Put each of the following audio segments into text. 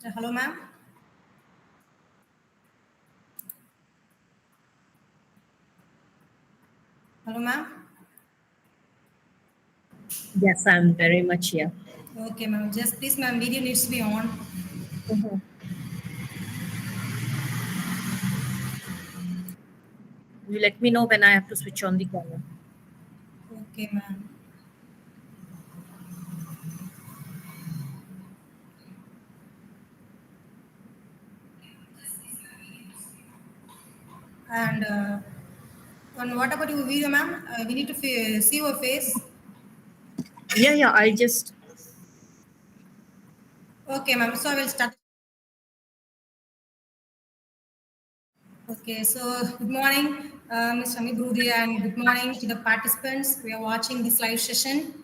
Hello, ma'am. Hello, ma'am. Yes, I'm very much here. Okay, ma'am. Just please, ma'am, video needs to be on. Mhm. You let me know when I have to switch on the camera. Okay, ma'am. And what about you, video, ma'am? We need to see your face. Yeah, I'll just. Okay, ma'am. So I will start. Okay, so good morning, Ms. Shammi Proothi, and good morning to the participants. We are watching this live session.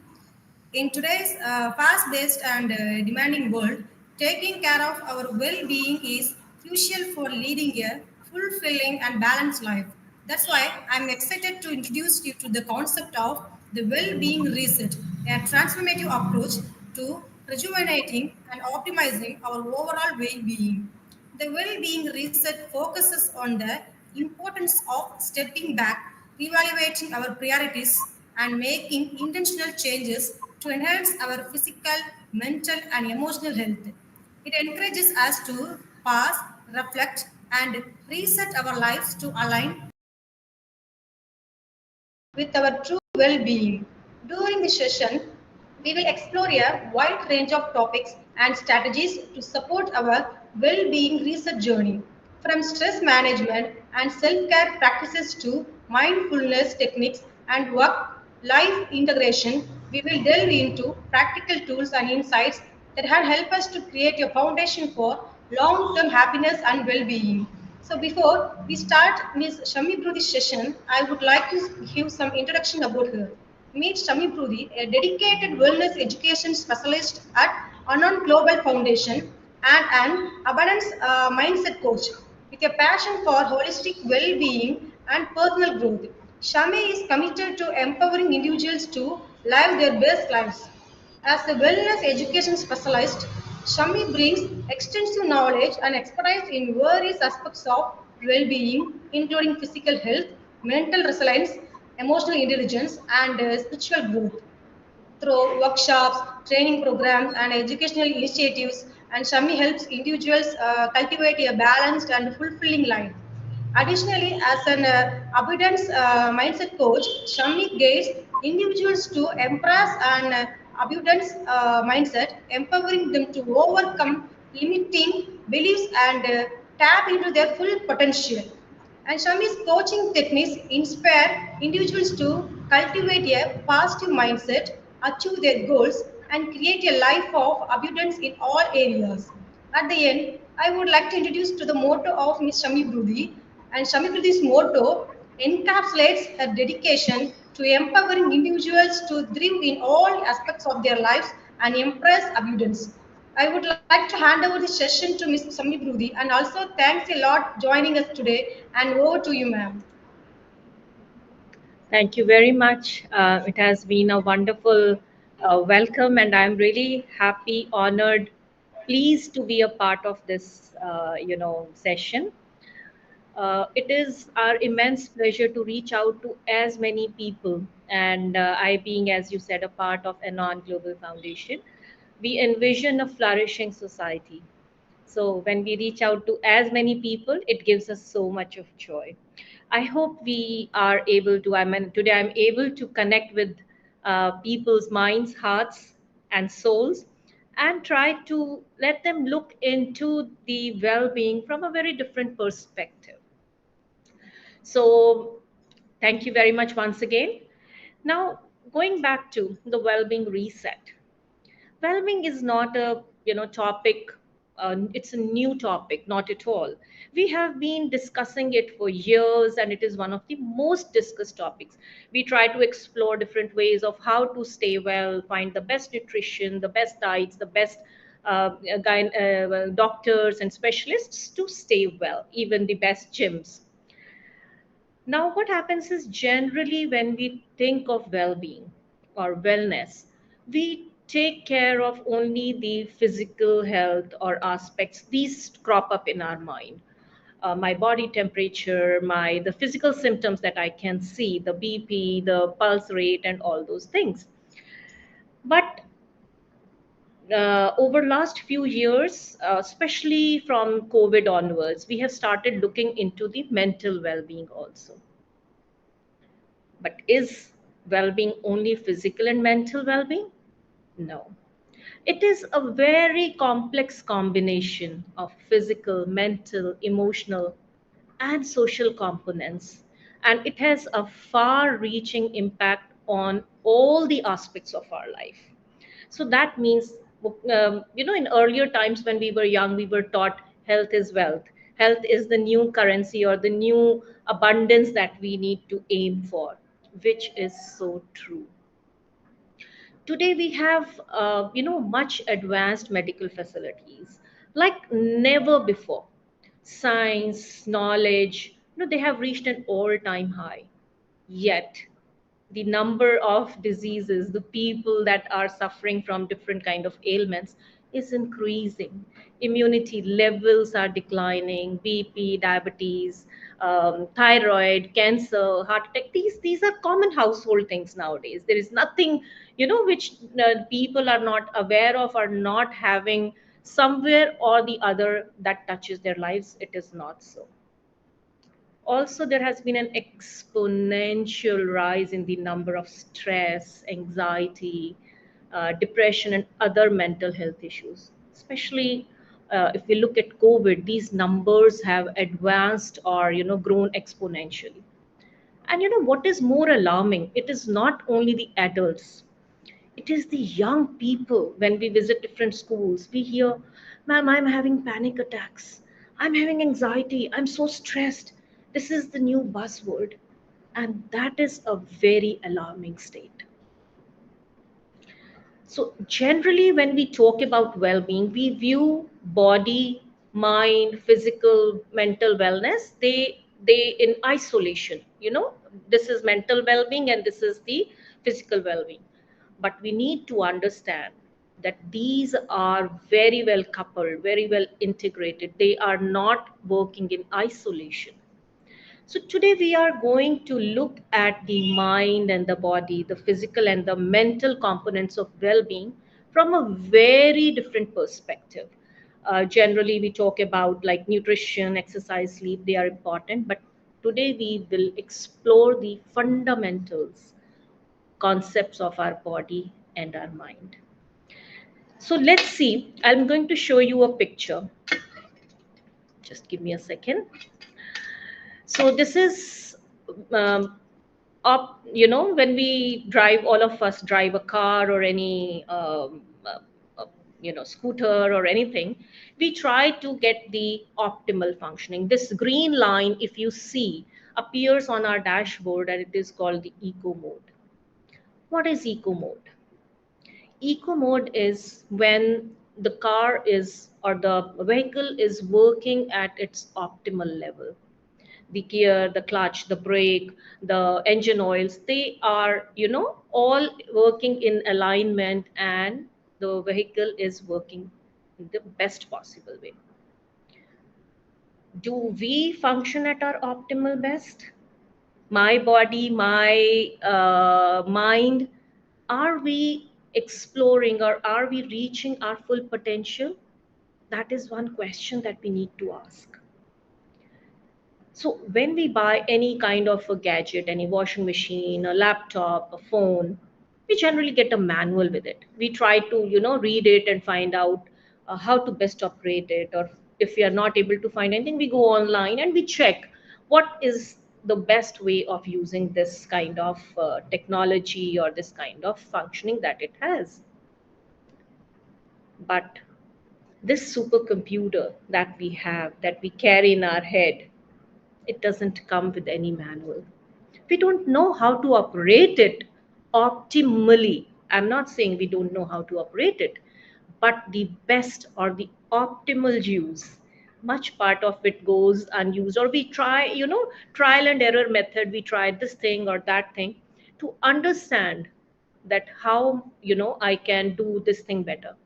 In today's fast-paced and demanding world, taking care of our well-being is crucial for leading a fulfilling and balanced life. That's why I'm excited to introduce you to the concept of the well-being reset, a transformative approach to rejuvenating and optimizing our overall well-being. The well-being reset focuses on the importance of stepping back, reevaluating our priorities, and making intentional changes to enhance our physical, mental, and emotional health. It encourages us to pause, reflect, and reset our lives to align with our true well being. During the session, we will explore a wide range of topics and strategies to support our well being research journey. From stress management and self care practices to mindfulness techniques and work life integration, we will delve into practical tools and insights that have helped us to create a foundation for long term happiness and well being. So before we start Ms. Shammi Pruthi's session, I would like to give some introduction about her. Meet Shammi Pruthi, a dedicated wellness education specialist at Anon Global Foundation and an abundance mindset coach with a passion for holistic well-being and personal growth. Shammi is committed to empowering individuals to live their best lives. As a wellness education specialist, Shammi brings extensive knowledge and expertise in various aspects of well-being, including physical health, mental resilience, emotional intelligence, and spiritual growth through workshops, training programs, and educational initiatives. And Shami helps individuals cultivate a balanced and fulfilling life. Additionally, as an abundance mindset coach, Shami guides individuals to embrace an abundance mindset, empowering them to overcome limiting beliefs and tap into their full potential. And Shami's coaching techniques inspire individuals to cultivate a positive mindset, achieve their goals, and create a life of abundance in all areas. At the end, I would like to introduce to the motto of Ms. Shami Brudi. And Shami Brudi's motto encapsulates her dedication to empowering individuals to thrive in all aspects of their lives and embrace abundance. I would like to hand over the session to Ms. Sami Brudi and also thanks a lot joining us today and over to you, ma'am. Thank you very much. It has been a wonderful welcome, and I'm really happy, honored, pleased to be a part of this, session. It is our immense pleasure to reach out to as many people, and I, being, as you said, a part of Anon Global Foundation, we envision a flourishing society. So when we reach out to as many people, it gives us so much of joy. I hope we are able to. I mean, today I'm able to connect with people's minds, hearts, and souls, and try to let them look into the well-being from a very different perspective. So, thank you very much once again. Now, going back to the well-being reset. Well-being is not a topic. It's a new topic, not at all. We have been discussing it for years, and it is one of the most discussed topics. We try to explore different ways of how to stay well, find the best nutrition, the best diets, the best doctors and specialists to stay well, even the best gyms. Now, what happens is generally when we think of well being or wellness, we take care of only the physical health or aspects. These crop up in our mind. My body temperature, my the physical symptoms that I can see, the BP, the pulse rate, and all those things. But over last few years, especially from COVID onwards, we have started looking into the mental well-being also. But is well-being only physical and mental well-being? No. It is a very complex combination of physical, mental, emotional, and social components. And it has a far reaching impact on all the aspects of our life. So that means, in earlier times when we were young, we were taught health is wealth. Health is the new currency or the new abundance that we need to aim for, which is so true. Today we have, much advanced medical facilities like never before. Science, knowledge, they have reached an all-time high. Yet the number of diseases, the people that are suffering from different kind of ailments is increasing. Immunity levels are declining. BP, diabetes, thyroid, cancer, heart attack, these are common household things nowadays. There is nothing, which people are not aware of or not having somewhere or the other that touches their lives. It is not so. Also, there has been an exponential rise in the number of stress, anxiety, depression, and other mental health issues. Especially if we look at COVID, these numbers have advanced or grown exponentially. And what is more alarming? It is not only the adults, it is the young people. When we visit different schools, we hear, "Ma'am, I'm having panic attacks. I'm having anxiety. I'm so stressed." This is the new buzzword. And that is a very alarming state. So, generally, when we talk about well being, we view body, mind, physical, mental wellness, they in isolation. This is mental well being and this is the physical well being. But we need to understand that these are very well coupled, very well integrated. They are not working in isolation. So, today we are going to look at the mind and the body, the physical and the mental components of well being from a very different perspective. Generally, we talk about like nutrition, exercise, sleep, they are important, but today we will explore the fundamentals, concepts of our body and our mind. So, let's see. I'm going to show you a picture. Just give me a second. So, this is up, when we drive, all of us drive a car or any scooter or anything, we try to get the optimal functioning. This green line, if you see, appears on our dashboard and it is called the eco mode. What is eco mode? Eco mode is when the car is or the vehicle is working at its optimal level. The gear, the clutch, the brake, the engine oils, they are, all working in alignment and the vehicle is working in the best possible way. Do we function at our optimal best? My body, my mind, are we exploring or are we reaching our full potential? That is one question that we need to ask. So when we buy any kind of a gadget, any washing machine, a laptop, a phone, we generally get a manual with it. We try to, read it and find out how to best operate it. Or if we are not able to find anything, we go online and we check what is the best way of using this kind of technology or this kind of functioning that it has. But this supercomputer that we have, that we carry in our head, it doesn't come with any manual. We don't know how to operate it optimally. I'm not saying we don't know how to operate it, but the best or the optimal use, much part of it goes unused, or we try, trial and error method. We try this thing or that thing to understand that how, I can do this thing better.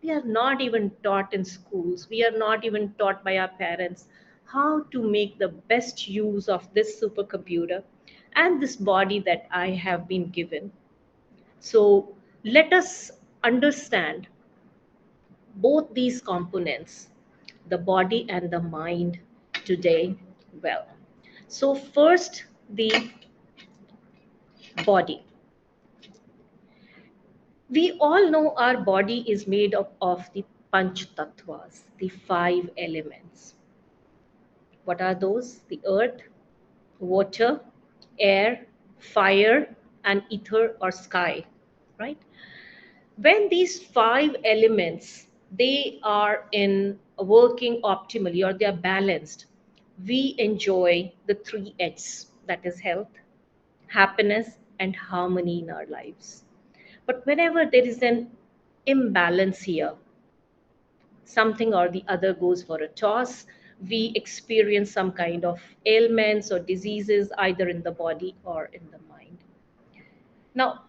We are not even taught in schools, we are not even taught by our parents how to make the best use of this supercomputer and this body that I have been given. So let us understand both these components, the body and the mind, today well. So, first, the body. We all know our body is made up of the Panch Tattvas, the five elements. What are those? The earth, water, air, fire, and ether or sky, right? When these five elements, they are in working optimally or they are balanced, we enjoy the three H's, that is health, happiness, and harmony in our lives. But whenever there is an imbalance here, something or the other goes for a toss, we experience some kind of ailments or diseases either in the body or in the mind. Now,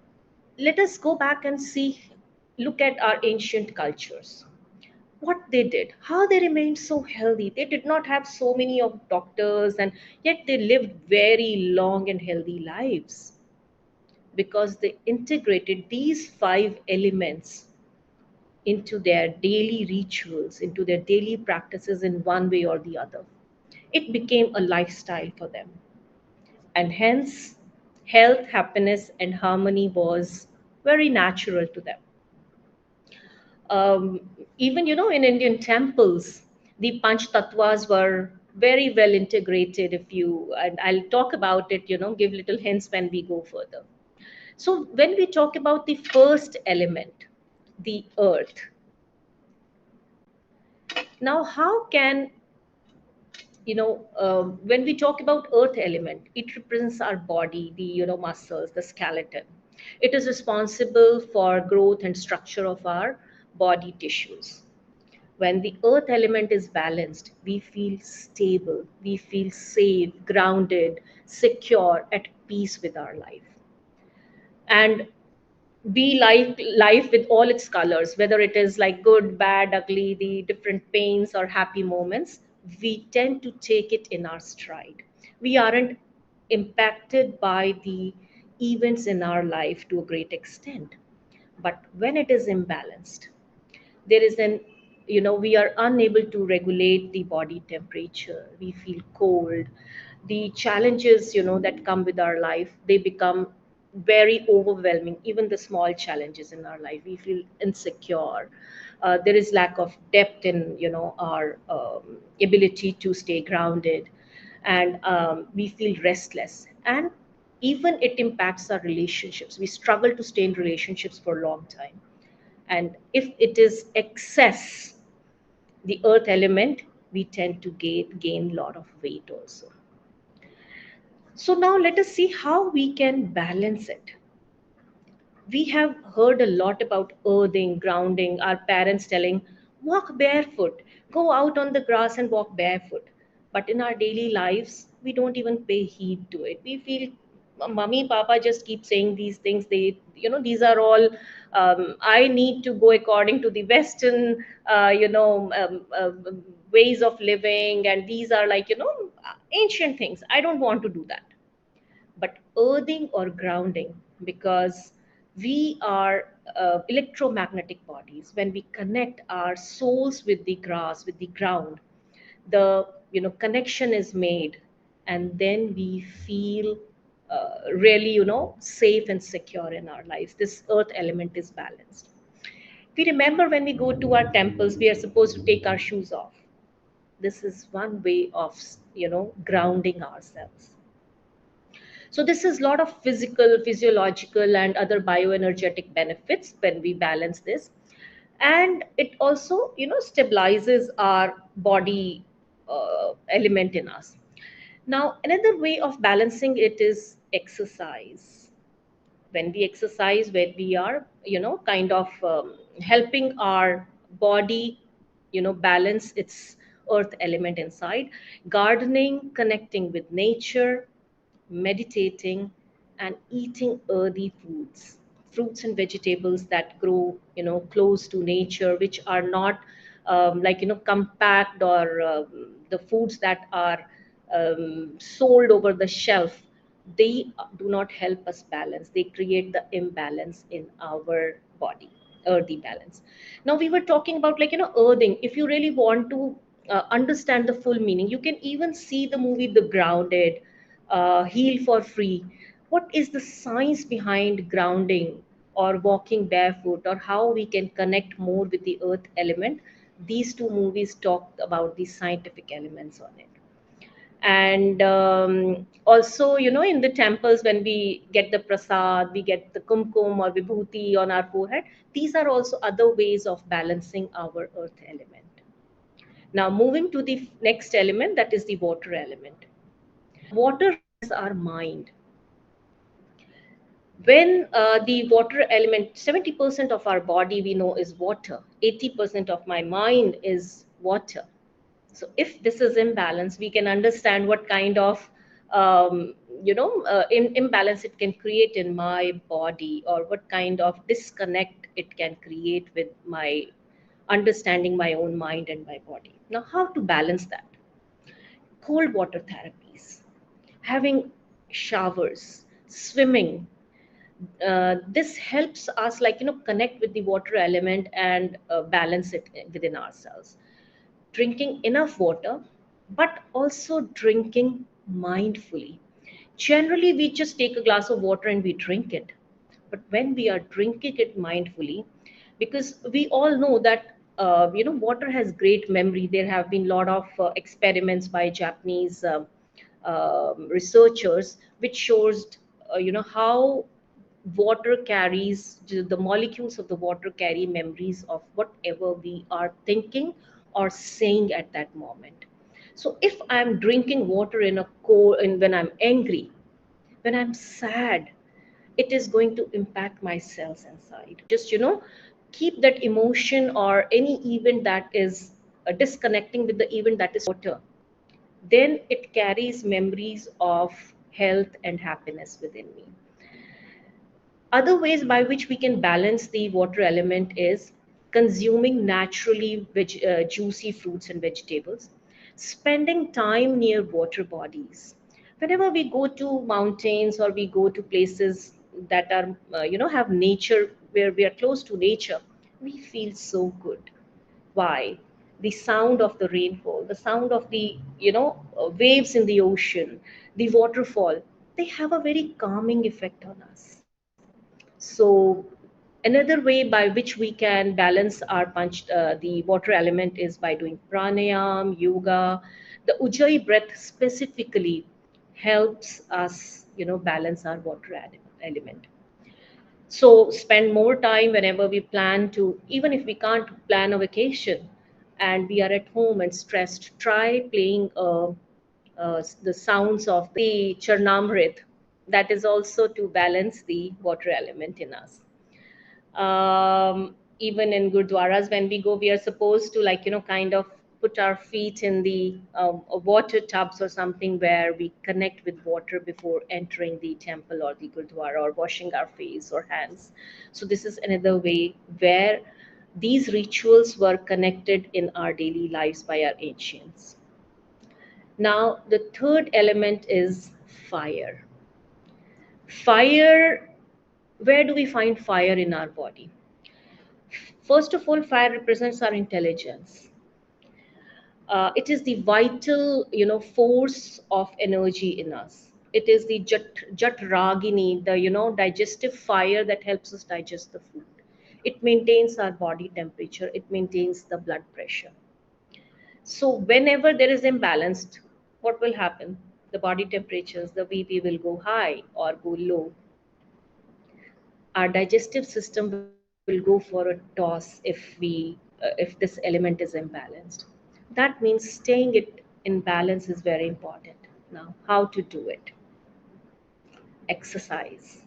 let us go back and look at our ancient cultures. What they did, how they remained so healthy. They did not have so many of doctors, and yet they lived very long and healthy lives because they integrated these five elements into their daily rituals, into their daily practices in one way or the other. It became a lifestyle for them. And hence, health, happiness, and harmony was very natural to them. Um, Even, in Indian temples, the Panch Tattvas were very well integrated. If you, and I'll talk about it, give little hints when we go further. So, when we talk about the first element, the earth, now how can when we talk about earth element, it represents our body, the muscles, the skeleton. It is responsible for growth and structure of our body tissues. When the earth element is balanced, we feel stable, we feel safe, grounded, secure, at peace with our life. And we like life with all its colors, whether it is like good, bad, ugly, the different pains or happy moments. We tend to take it in our stride. We aren't impacted by the events in our life to a great extent. But when it is imbalanced, there is an we are unable to regulate the body temperature, we feel cold, the challenges that come with our life, they become very overwhelming. Even the small challenges in our life, we feel insecure. There is lack of depth in our ability to stay grounded, and we feel restless, and even it impacts our relationships. We struggle to stay in relationships for a long time. And if it is excess, the earth element, we tend to gain lot of weight also. So now let us see how we can balance it. We have heard a lot about earthing, grounding, our parents telling, walk barefoot, go out on the grass and walk barefoot. But in our daily lives, we don't even pay heed to it. We feel mummy, papa just keep saying these things. They, these are all, I need to go according to the Western, ways of living. And these are like, ancient things. I don't want to do that. But earthing or grounding, because we are electromagnetic bodies. When we connect our souls with the grass, with the ground, the connection is made, and then we feel really safe and secure in our lives. This earth element is balanced. We remember when we go to our temples, we are supposed to take our shoes off. This is one way of grounding ourselves. So this is a lot of physical, physiological, and other bioenergetic benefits when we balance this. And it also, stabilizes our body element in us. Now, another way of balancing it is exercise. When we exercise, where we are, kind of helping our body, balance its earth element inside. Gardening, connecting with nature, meditating, and eating earthy foods. fruits and vegetables that grow, close to nature, which are not compact, or the foods that are sold over the shelf, they do not help us balance. They create the imbalance in our body, earthy balance. Now we were talking about, earthing. If you really want to understand the full meaning, you can even see the movie The Grounded, Heal for Free. What is the science behind grounding or walking barefoot, or how we can connect more with the earth element? These two movies talk about the scientific elements on it. And also, in the temples, when we get the prasad, we get the kumkum or vibhuti on our forehead. These are also other ways of balancing our earth element. Now moving to the next element, that is the water element. Water represents our mind. When the water element, 70% of our body we know is water, 80% of my mind is water. So if this is imbalance, we can understand what kind of imbalance it can create in my body, or what kind of disconnect it can create with my understanding my own mind and my body. Now, how to balance that? Cold water therapies, having showers, swimming. This helps us, connect with the water element and balance it within ourselves. Drinking enough water, but also drinking mindfully. Generally, we just take a glass of water and we drink it. But when we are drinking it mindfully, because we all know that water has great memory. There have been a lot of experiments by Japanese researchers, which shows how water carries, the molecules of the water carry memories of whatever we are thinking or saying at that moment. So if I'm drinking water in a cold, and when I'm angry, when I'm sad, it is going to impact my cells inside. Just keep that emotion or any event that is disconnecting with the event, that is water, then it carries memories of health and happiness within me. Other ways by which we can balance the water element is consuming naturally juicy fruits and vegetables, spending time near water bodies. Whenever we go to mountains or we go to places that are, have nature, where we are close to nature, we feel so good. Why? The sound of the rainfall, the sound of the, waves in the ocean, the waterfall, they have a very calming effect on us. So another way by which we can balance our the water element is by doing pranayam, yoga. The ujjayi breath specifically helps us, balance our water element. So spend more time whenever we plan to, even if we can't plan a vacation and we are at home and stressed, try playing the sounds of the Charnamrit. That is also to balance the water element in us. Even in gurdwaras, when we go, we are supposed to, kind of put our feet in the water tubs or something, where we connect with water before entering the temple or the gurdwara, or washing our face or hands. So this is another way where these rituals were connected in our daily lives by our ancients. Now the third element is fire. Fire, where do we find fire in our body? First of all, fire represents our intelligence. It is the vital, force of energy in us. It is the jat ragini, the, digestive fire that helps us digest the food. It maintains our body temperature. It maintains the blood pressure. So whenever there is imbalance, what will happen? The body temperatures, the BP will go high or go low. Our digestive system will go for a toss if this element is imbalanced. That means staying it in balance is very important. Now, how to do it? Exercise.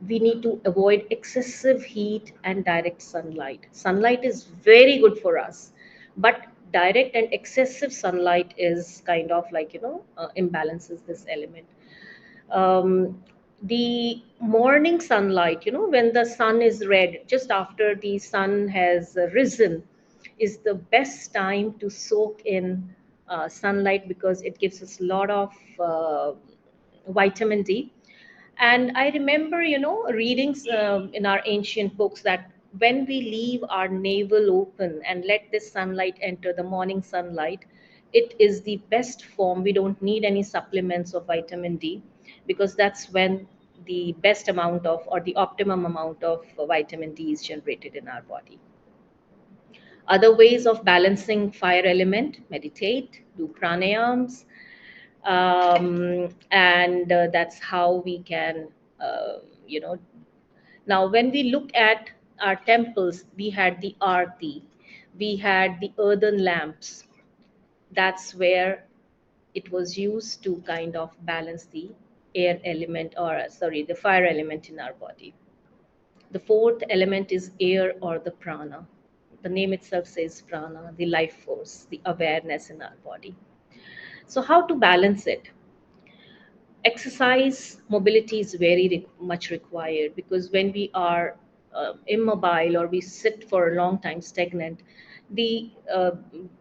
We need to avoid excessive heat and direct sunlight. Sunlight is very good for us, but direct and excessive sunlight is kind of imbalances this element. um, The morning sunlight, when the sun is red, just after the sun has risen, is the best time to soak in sunlight, because it gives us a lot of vitamin D. And I remember, readings in our ancient books that when we leave our navel open and let this sunlight enter, the morning sunlight, it is the best form. We don't need any supplements of vitamin D, because that's when the best amount of, or the optimum amount of vitamin D is generated in our body. Other ways of balancing fire element: meditate, do pranayams, and that's how we can, you know. Now, when we look at our temples, we had the arti, we had the earthen lamps. That's where it was used to kind of balance the air element, or sorry, the fire element in our body. The fourth element is air, or the prana. The name itself says prana, the life force, the awareness in our body. So, how to balance it? Exercise, mobility is very much required, because when we are immobile, or we sit for a long time stagnant, the uh,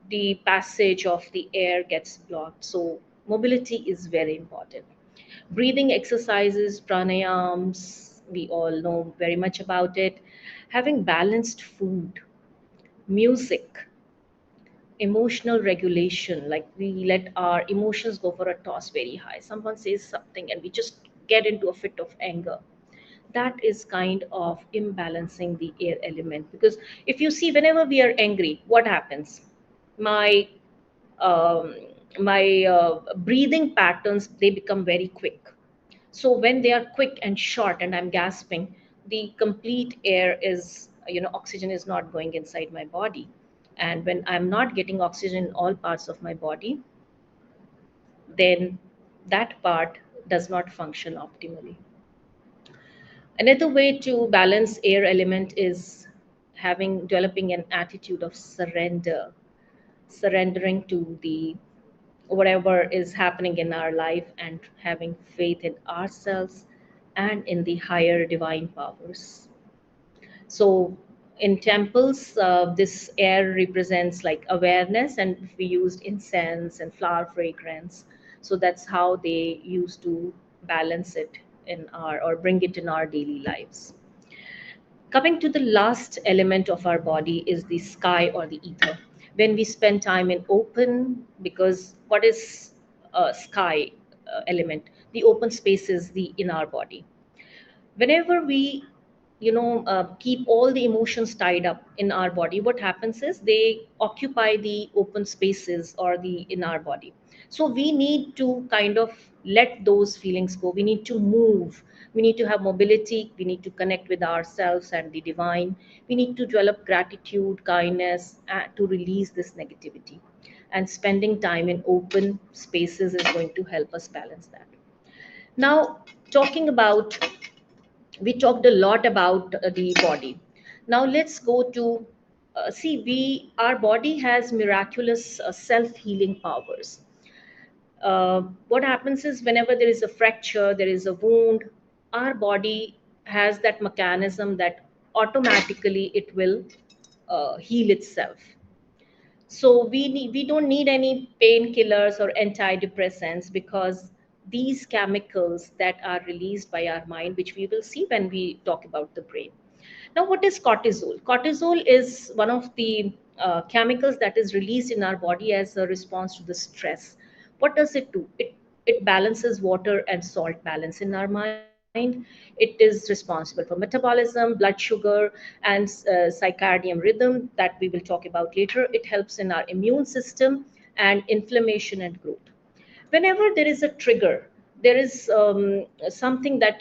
the passage of the air gets blocked. So mobility is very important. Breathing exercises, pranayams, we all know very much about it. Having balanced food, music, emotional regulation, like we let our emotions go for a toss very high. Someone says something and we just get into a fit of anger. That is kind of imbalancing the air element, because if you see, whenever we are angry, what happens? My um, my breathing patterns, they become very quick. So when they are quick and short and I'm gasping, the complete air is, oxygen is not going inside my body. And when I'm not getting oxygen in all parts of my body, then that part does not function optimally. Another way to balance air element is having developing an attitude of surrender, surrendering to the whatever is happening in our life, and having faith in ourselves and in the higher divine powers. So in temples, this air represents like awareness, and we used incense and flower fragrance. So that's how they used to balance it in our, or bring it in our daily lives. Coming to the last element of our body is the sky, or the ether. When we spend time in open, because what is sky element? The open spaces the in our body. Whenever we, keep all the emotions tied up in our body, what happens is they occupy the open spaces, or the in our body. So we need to kind of let those feelings go. We need to move, we need to have mobility, we need to connect with ourselves and the divine. We need to develop gratitude, kindness, to release this negativity. And spending time in open spaces is going to help us balance that. Now, talking about, we talked a lot about the body. Now let's go to, see, we, our body has miraculous self-healing powers. What happens is, whenever there is a fracture, there is a wound, our body has that mechanism that automatically it will heal itself. So we don't need any painkillers or antidepressants, because these chemicals that are released by our mind, which we will see when we talk about the brain. Now, what is cortisol? Cortisol is one of the chemicals that is released in our body as a response to the stress. What does it do? It balances water and salt balance in our mind. It is responsible for metabolism, blood sugar, and circadian rhythm that we will talk about later. It helps in our immune system and inflammation and growth. Whenever there is a trigger, there is something that,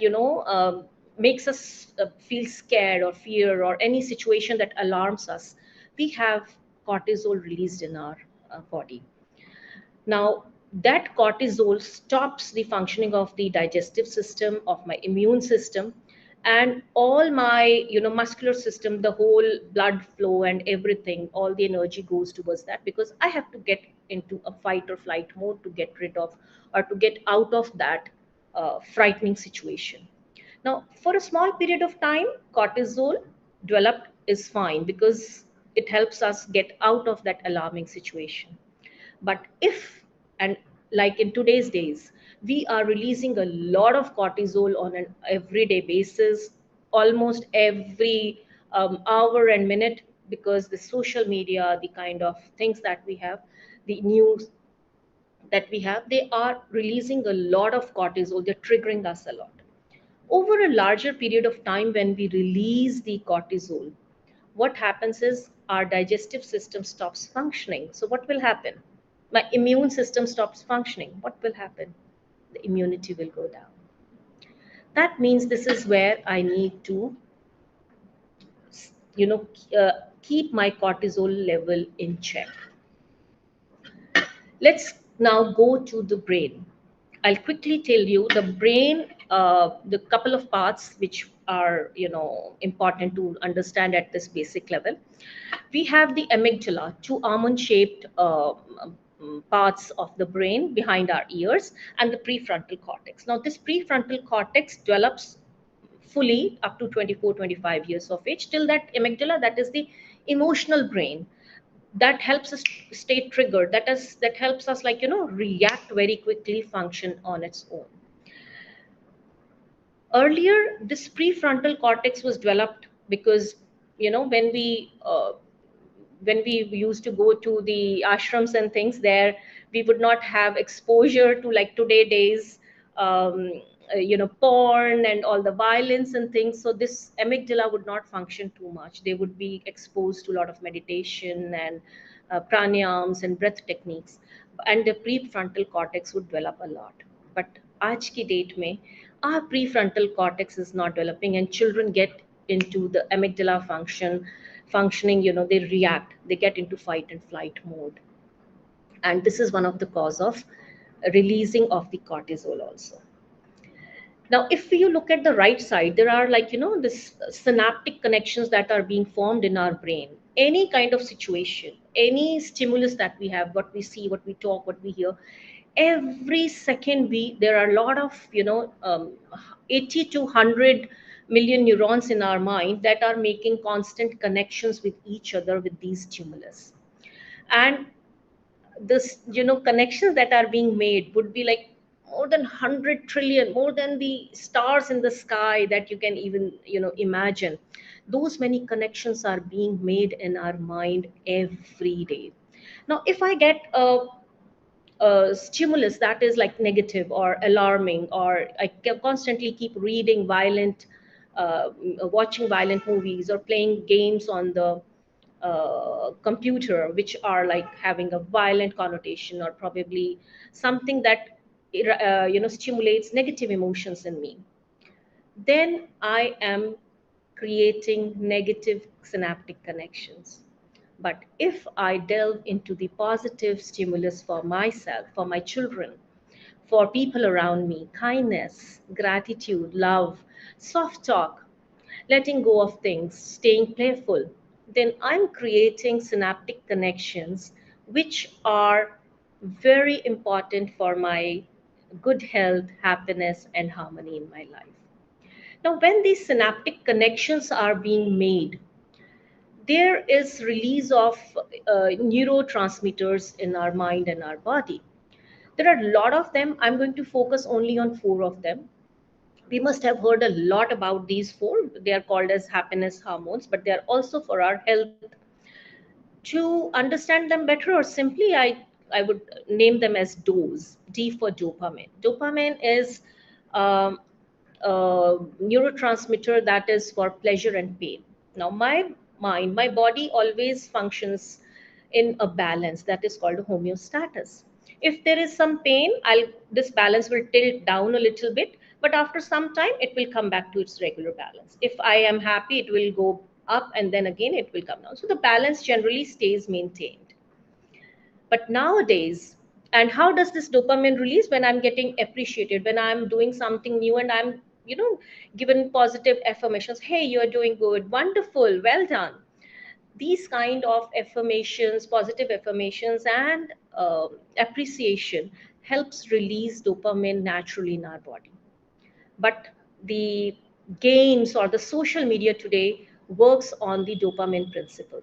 makes us feel scared or fear, or any situation that alarms us, we have cortisol released in our body. Now, that cortisol stops the functioning of the digestive system, of my immune system, and all my, muscular system, the whole blood flow and everything, all the energy goes towards that, because I have to get into a fight or flight mode to get rid of, or to get out of that frightening situation. Now, for a small period of time, cortisol developed is fine because it helps us get out of that alarming situation. But if, and like in today's days, we are releasing a lot of cortisol on an everyday basis, almost every hour and minute, because the social media, the kind of things that we have, the news that we have, they are releasing a lot of cortisol, they're triggering us a lot. Over a larger period of time, when we release the cortisol, what happens is our digestive system stops functioning. So, what will happen? My immune system stops functioning. What will happen? The immunity will go down. That means this is where I need to, you know, keep my cortisol level in check. Let's now go to the brain. I'll quickly tell you the brain, the couple of parts which are, important to understand at this basic level. We have the amygdala, two almond-shaped parts of the brain behind our ears, and the prefrontal cortex. Now, this prefrontal cortex develops fully up to 24, 25 years of age. Till that amygdala, that is the emotional brain, that helps us stay triggered, that helps us, react very quickly, function on its own. Earlier, this prefrontal cortex was developed because, when we used to go to the ashrams and things there, we would not have exposure to, like today days, porn and all the violence and things. So this amygdala would not function too much. They would be exposed to a lot of meditation and pranayams and breath techniques, and the prefrontal cortex would develop a lot. But आज की date में our prefrontal cortex is not developing, and children get into the amygdala functioning, they react, they get into fight and flight mode, and this is one of the cause of releasing of the cortisol also. Now, if you look at the right side, there are, this synaptic connections that are being formed in our brain. Any kind of situation, any stimulus that we have, what we see, what we talk, what we hear, every second there are a lot of, 80 to 100 million neurons in our mind that are making constant connections with each other with these stimulus. And this, connections that are being made would be like more than 100 trillion, more than the stars in the sky that you can even, imagine. Those many connections are being made in our mind every day. Now, if I get a stimulus that is like negative or alarming, or I constantly keep reading violent, watching violent movies, or playing games on the computer, which are like having a violent connotation, or probably something that stimulates negative emotions in me, then I am creating negative synaptic connections. But if I delve into the positive stimulus for myself, for my children, for people around me, kindness, gratitude, love, soft talk, letting go of things, staying playful, then I'm creating synaptic connections which are very important for my good health, happiness, and harmony in my life. Now, when these synaptic connections are being made, there is release of neurotransmitters in our mind and our body. There are a lot of them. I'm going to focus only on four of them. We must have heard a lot about these four. They are called as happiness hormones, but they are also for our health. To understand them better, or simply, I would name them as DOS, D for dopamine. Dopamine is um, a neurotransmitter that is for pleasure and pain. Now, my mind, my body always functions in a balance that is called homeostasis. If there is some pain, this balance will tilt down a little bit, but after some time, it will come back to its regular balance. If I am happy, it will go up, and then again it will come down. So the balance generally stays maintained. But nowadays, and how does this dopamine release? When I'm getting appreciated, when I'm doing something new, and I'm, given positive affirmations. Hey, you're doing good, wonderful, well done. These kind of affirmations, positive affirmations, and appreciation helps release dopamine naturally in our body. But the games or the social media today works on the dopamine principle.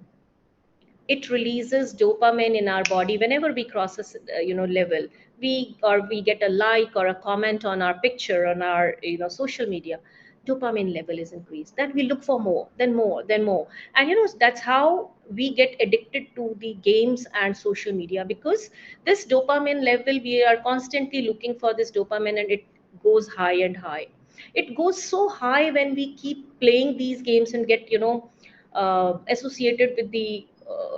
It releases dopamine in our body whenever we cross a level. We get a like or a comment on our picture on our social media. Dopamine level is increased, then we look for more, then more, then more. And that's how we get addicted to the games and social media, because this dopamine level, we are constantly looking for this dopamine, and it goes high and high. It goes so high when we keep playing these games and get associated with the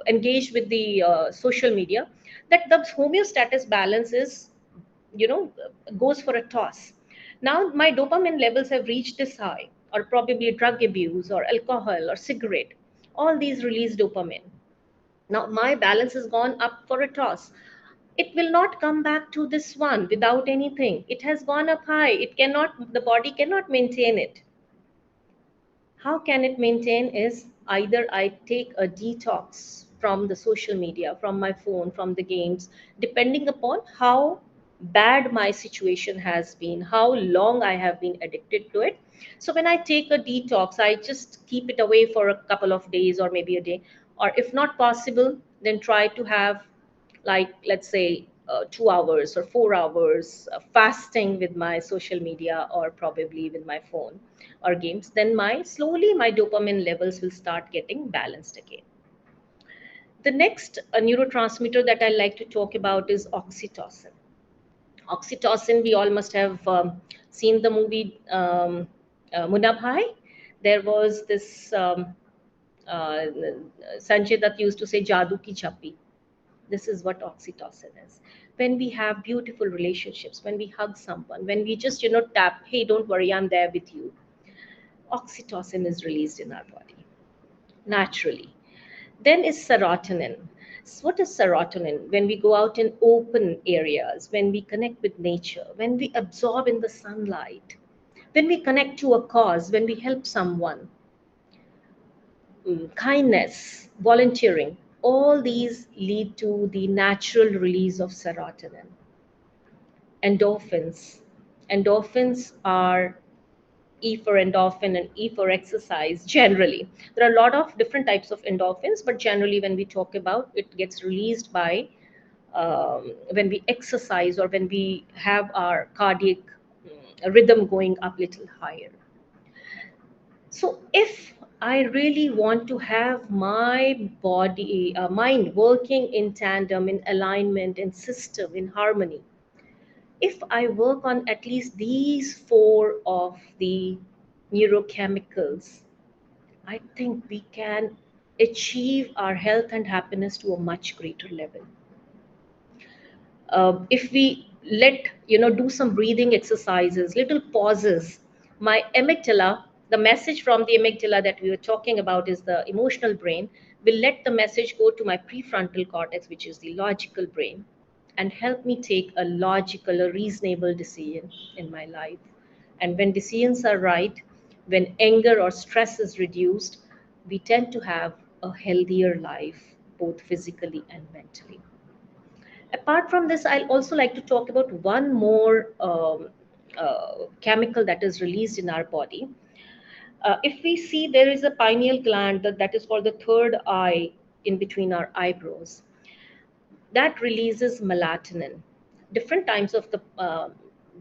engaged with the social media, that the homeostasis balance is you know goes for a toss. Now my dopamine levels have reached this high, or probably drug abuse or alcohol or cigarette, all these release dopamine. Now my balance has gone up for a toss. It will not come back to this one without anything. It has gone up high. It cannot, the body cannot maintain it. How can it maintain is either I take a detox from the social media, from my phone, from the games, depending upon how bad my situation has been, how long I have been addicted to it. So when I take a detox, I just keep it away for a couple of days or maybe a day. Or if not possible, then try to have, like, let's say 2 hours or 4 hours fasting with my social media or probably with my phone or games. Then my slowly my dopamine levels will start getting balanced again. The next neurotransmitter that I like to talk about is oxytocin. Oxytocin, we all must have seen the movie Munna Bhai. There was this uh, Sanjay Dutt used to say jadoo ki chappi. This is what oxytocin is. When we have beautiful relationships, when we hug someone, when we just tap, hey, don't worry, I'm there with you, oxytocin is released in our body naturally. Then is serotonin. What is serotonin? When we go out in open areas, when we connect with nature, when we absorb in the sunlight, when we connect to a cause, when we help someone, kindness, volunteering, all these lead to the natural release of serotonin. Endorphins. Endorphins are E for endorphin and E for exercise generally. There are a lot of different types of endorphins, but generally, when we talk about it, gets released by when we exercise or when we have our cardiac rhythm going up little higher. So, if I really want to have my body, mind working in tandem, in alignment, in system, in harmony, if I work on at least these four of the neurochemicals, I think we can achieve our health and happiness to a much greater level. If we do some breathing exercises, little pauses, my amygdala, the message from the amygdala that we were talking about is the emotional brain, will let the message go to my prefrontal cortex, which is the logical brain, and help me take a logical, a reasonable decision in my life. And when decisions are right, when anger or stress is reduced, we tend to have a healthier life, both physically and mentally. Apart from this, I'll also like to talk about one more chemical that is released in our body. If we see, there is a pineal gland that is called the third eye in between our eyebrows, that releases melatonin. Different times of the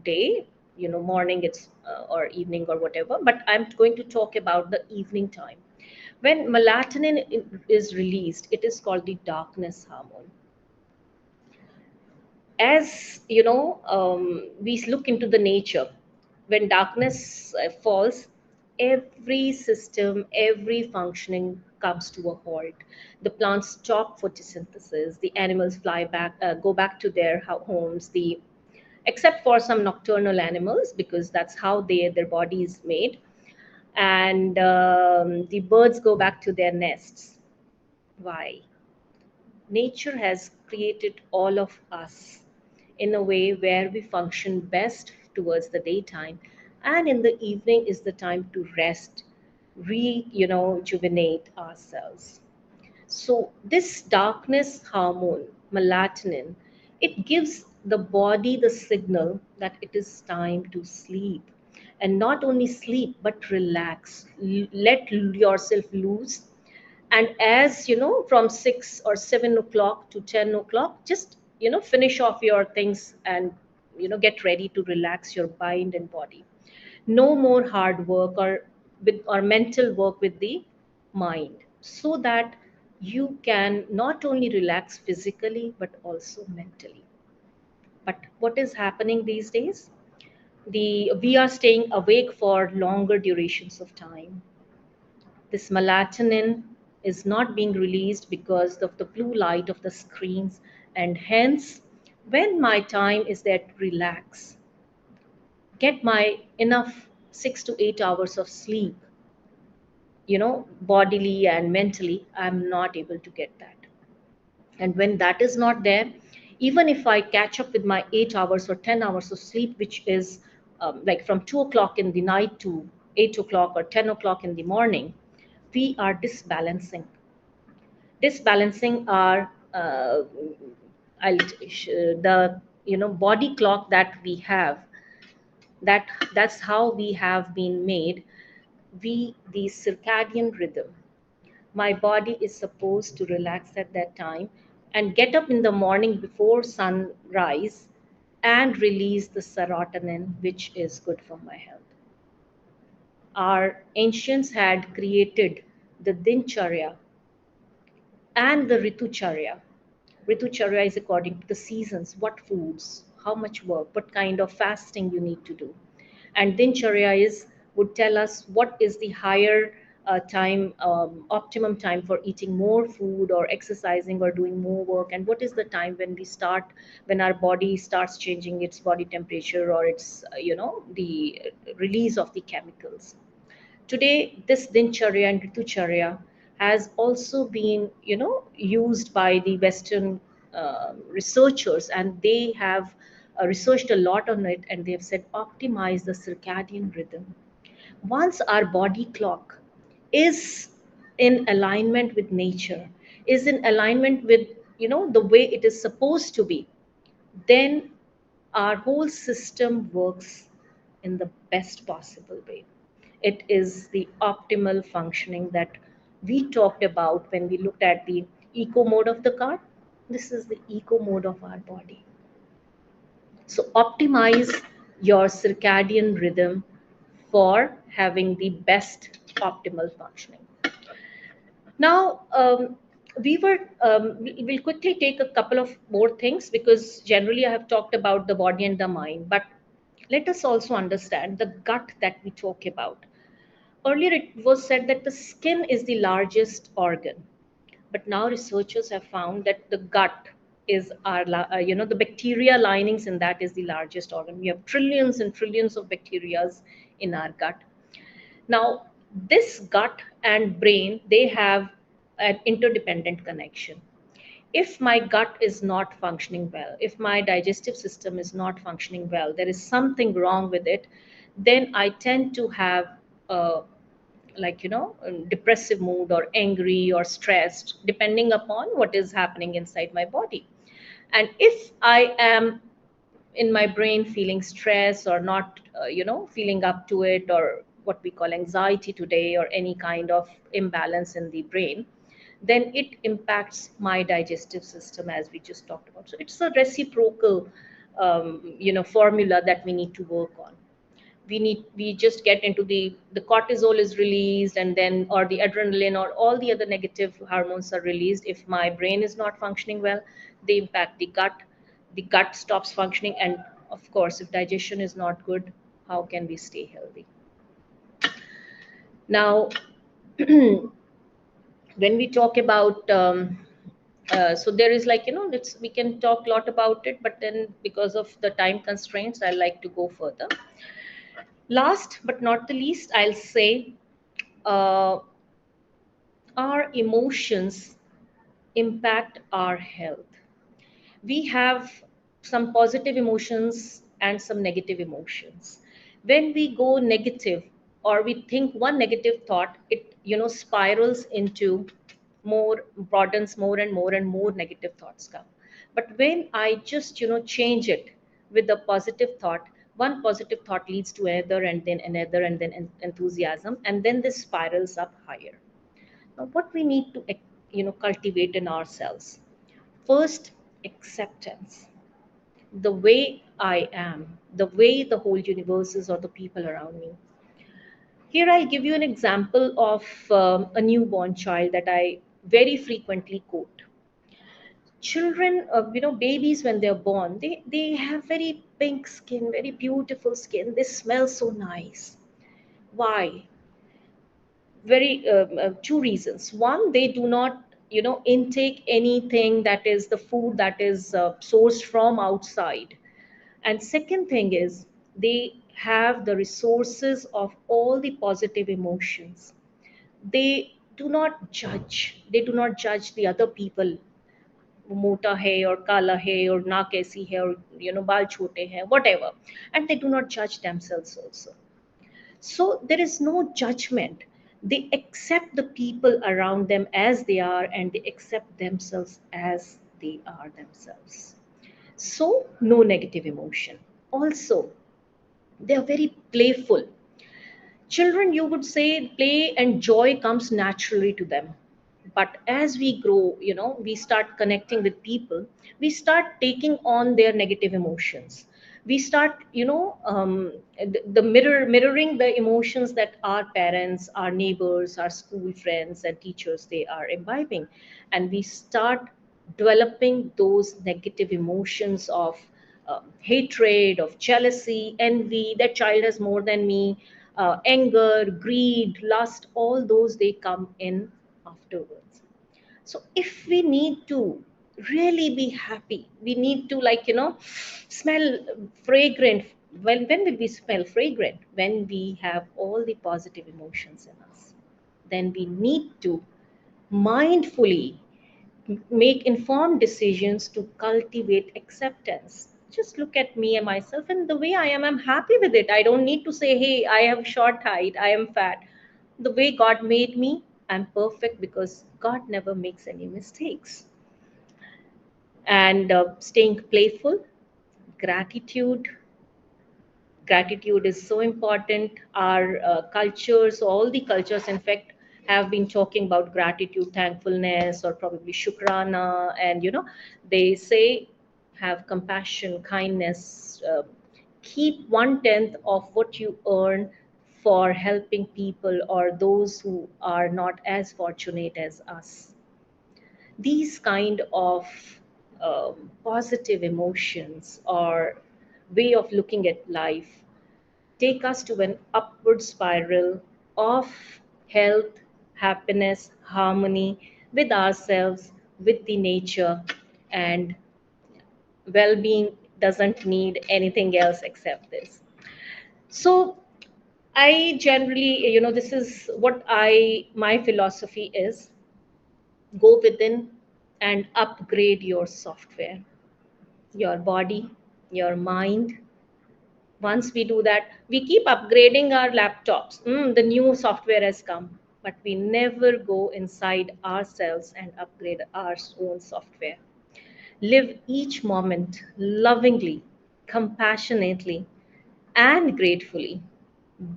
day, morning it's or evening or whatever, but I'm going to talk about the evening time. When melatonin is released, it is called the darkness hormone. As we look into the nature, when darkness falls, every system, every functioning comes to a halt. The plants stop photosynthesis, the animals fly back, go back to their homes, the except for some nocturnal animals, because that's how their body is made. And the birds go back to their nests. Why? Nature has created all of us in a way where we function best towards the daytime, and in the evening is the time to rest, rejuvenate ourselves. So this darkness hormone, melatonin, it gives the body the signal that it is time to sleep. And not only sleep, but relax. Let yourself loose. And as you know, from 6 or 7 o'clock to 10 o'clock, just finish off your things and get ready to relax your mind and body. No more hard work or mental work with the mind, so that you can not only relax physically but also mentally. But what is happening these days? We are staying awake for longer durations of time. This melatonin is not being released because of the blue light of the screens, and hence, when my time is there to relax, get my enough 6 to 8 hours of sleep, bodily and mentally, I'm not able to get that. And when that is not there, even if I catch up with my 8 hours or 10 hours of sleep, which is like from 2 o'clock in the night to 8 o'clock or 10 o'clock in the morning, we are disbalancing our the body clock that we have. That's how we have been made. We The circadian rhythm, my body is supposed to relax at that time and get up in the morning before sunrise and release the serotonin, which is good for my health. Our ancients had created the dincharya and the ritucharya. Ritucharya is according to the seasons, what foods, how much work, what kind of fasting you need to do. And dincharya would tell us what is the higher time, optimum time for eating more food or exercising or doing more work, and what is the time when our body starts changing its body temperature or its the release of the chemicals. Today, this dincharya and ritucharya has also been used by the Western researchers, and they have researched a lot on it, and they have said optimize the circadian rhythm. Once our body clock is in alignment with nature, is in alignment with the way it is supposed to be, then our whole system works in the best possible way. It is the optimal functioning that we talked about when we looked at the eco mode of the car. This is the eco mode of our body. So optimize your circadian rhythm for having the best optimal functioning. Now, we'll quickly take a couple of more things, because generally I have talked about the body and the mind, but let us also understand the gut that we talk about. Earlier, it was said that the skin is the largest organ, but now researchers have found that the gut is the bacteria linings in that is the largest organ. We have trillions and trillions of bacterias in our gut. Now, this gut and brain, they have an interdependent connection. If my gut is not functioning well, if my digestive system is not functioning well, there is something wrong with it, then I tend to have a depressive mood or angry or stressed, depending upon what is happening inside my body. And if I am in my brain feeling stress or not feeling up to it, or what we call anxiety today, or any kind of imbalance in the brain, then it impacts my digestive system, as we just talked about. So it's a reciprocal formula that we need to work on. We just get into the cortisol is released, and then, or the adrenaline, or all the other negative hormones are released. If my brain is not functioning well, they impact the gut stops functioning, and of course, if digestion is not good, how can we stay healthy? Now, when we talk about so there is we can talk a lot about it, but then because of the time constraints, I like to go further. Last but not the least, I'll say uh, our emotions impact our health. We have some positive emotions and some negative emotions. When we go negative, or we think one negative thought, it spirals into more, broadens more and more, and more negative thoughts come. But when I just change it with a positive thought, One positive thought leads to another, and then enthusiasm, and then this spirals up higher. Now, what we need to cultivate in ourselves: first, acceptance, the way I am, the way the whole universe is, or the people around me. Here, I'll give you an example of a newborn child that I very frequently quote. Children, babies, when they're born, they have very pink skin, very beautiful skin. They smell so nice. Why? Very two reasons. One, they do not intake anything that is the food that is sourced from outside. And second thing is, they have the resources of all the positive emotions. They do not judge. They do not judge the other people. मोटा है और काला है और नाक ऐसी है और बाल छोटे हैं, whatever. And they do not judge themselves also. So there is no judgment. They accept the people around them as they are, and they accept themselves as they are themselves. So no negative emotion. Also, they are very playful. Children, you would say, play and joy comes naturally to them. But as we grow, we start connecting with people, we start taking on their negative emotions. We start, the mirroring the emotions that our parents, our neighbors, our school friends, and teachers, they are imbibing. And we start developing those negative emotions of hatred, of jealousy, envy, that child has more than me, anger, greed, lust, all those, they come in afterwards. So if we need to really be happy, we need to, smell fragrant. When will we smell fragrant? When we have all the positive emotions in us. Then we need to mindfully make informed decisions to cultivate acceptance. Just look at me and myself, and the way I am, I'm happy with it. I don't need to say, hey, I have short height, I am fat. The way God made me, I'm perfect, because God never makes any mistakes. And staying playful, gratitude. Gratitude is so important. Our cultures, all the cultures, in fact, have been talking about gratitude, thankfulness, or probably shukrana. And, they say, have compassion, kindness, keep 1/10 of what you earn for helping people or those who are not as fortunate as us. These kind of positive emotions or way of looking at life take us to an upward spiral of health, happiness, harmony with ourselves, with the nature, and well being doesn't need anything else except this. So, I generally, this is what my philosophy is: go within and upgrade your software, your body, your mind. Once we do that, we keep upgrading our laptops. The new software has come, but we never go inside ourselves and upgrade our own software. Live each moment lovingly, compassionately, and gratefully,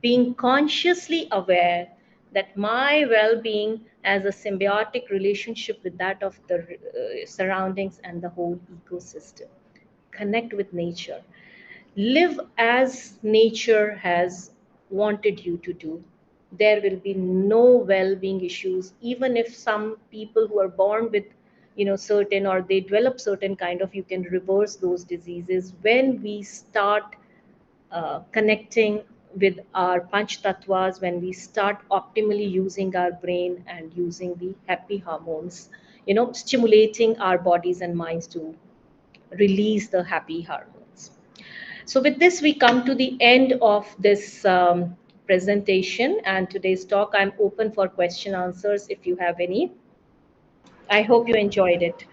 being consciously aware that my well being has a symbiotic relationship with that of the surroundings and the whole ecosystem. Connect with nature. Live as nature has wanted you to do. There will be no well-being issues, even if some people who are born with certain, or they develop certain kind of, you can reverse those diseases when we start connecting with our panch tattvas, when we start optimally using our brain and using the happy hormones, stimulating our bodies and minds to release the happy hormones. So, with this, we come to the end of this presentation and today's talk. I'm open for question answers if you have any. I hope you enjoyed it.